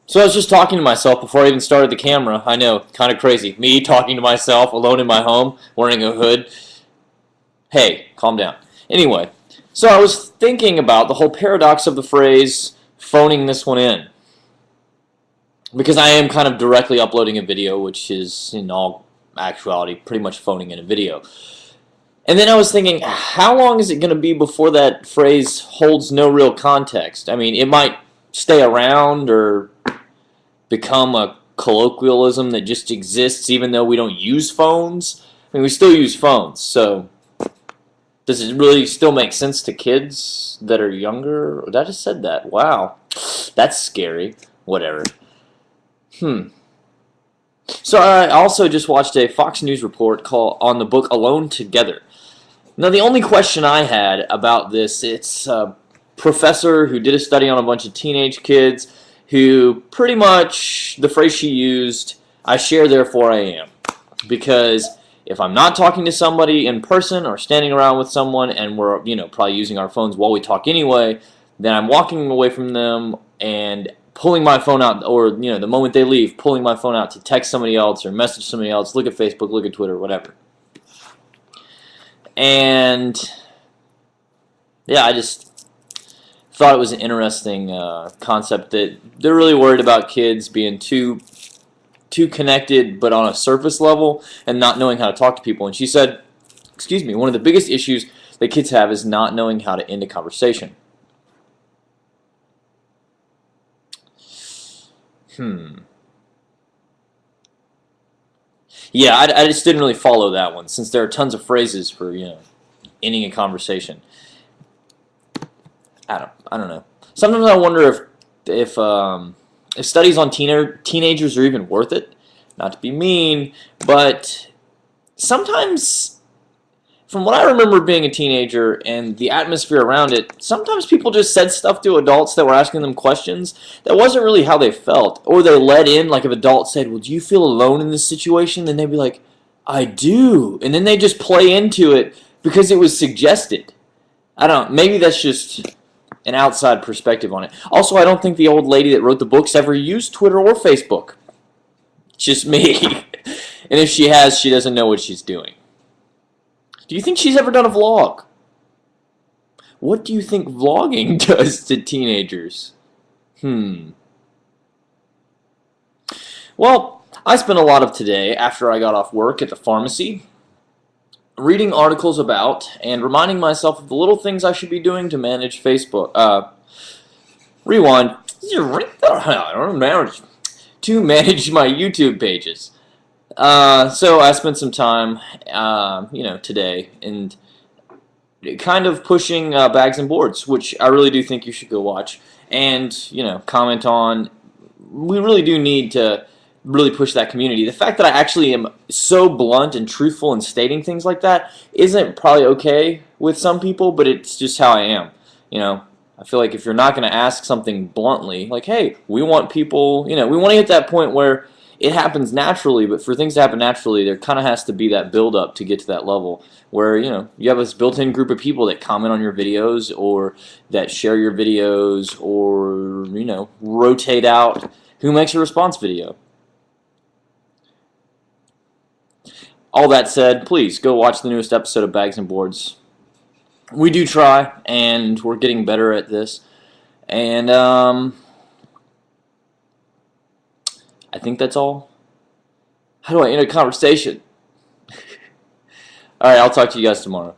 So I was just talking to myself before I even started the camera. I know, kind of crazy. Me talking to myself alone in my home, wearing a hood. Hey, calm down. Anyway, so I was thinking about the whole paradox of the phrase phoning this one in. Because I am kind of directly uploading a video, which is, in all actuality, pretty much phoning in a video. And then I was thinking, how long is it going to be before that phrase holds no real context? I mean, it might stay around or become a colloquialism that just exists even though we don't use phones. I mean, we still use phones, so does it really still make sense to kids that are younger? I just said that. Wow. That's scary. Whatever. So I also just watched a Fox News report on the book Alone Together. Now, the only question I had about this, it's a professor who did a study on a bunch of teenage kids who pretty much, the phrase she used, I share, therefore I am. Because if I'm not talking to somebody in person or standing around with someone and we're, probably using our phones while we talk anyway, then I'm walking away from them and pulling my phone out, or, the moment they leave, pulling my phone out to text somebody else or message somebody else, look at Facebook, look at Twitter, whatever. And, yeah, I just thought it was an interesting concept that they're really worried about kids being too connected but on a surface level and not knowing how to talk to people. And she said, one of the biggest issues that kids have is not knowing how to end a conversation. Yeah, I just didn't really follow that one, since there are tons of phrases for, ending a conversation. I don't know. Sometimes I wonder if studies on teenagers are even worth it. Not to be mean, but sometimes, from what I remember being a teenager and the atmosphere around it, sometimes people just said stuff to adults that were asking them questions that wasn't really how they felt. Or they let in, like if adults said, well, do you feel alone in this situation? Then they'd be like, I do. And then they just play into it because it was suggested. I don't know. Maybe that's just an outside perspective on it. Also, I don't think the old lady that wrote the books ever used Twitter or Facebook. It's just me. And if she has, she doesn't know what she's doing. Do you think she's ever done a vlog? What do you think vlogging does to teenagers? Well, I spent a lot of today, after I got off work at the pharmacy, reading articles about and reminding myself of the little things I should be doing to manage Facebook. Rewind. To manage my YouTube pages. So I spent some time, today, and kind of pushing Bags and Boards, which I really do think you should go watch and, comment on. We really do need to really push that community. The fact that I actually am so blunt and truthful in stating things like that isn't probably okay with some people, but it's just how I am. I feel like if you're not going to ask something bluntly, like, hey, we want people, we want to hit that point where it happens naturally, but for things to happen naturally, there kind of has to be that build-up to get to that level where, you have this built-in group of people that comment on your videos or that share your videos or, rotate out who makes a response video. All that said, please go watch the newest episode of Bags and Boards. We do try, and we're getting better at this. And I think that's all. How do I end a conversation? All right, I'll talk to you guys tomorrow.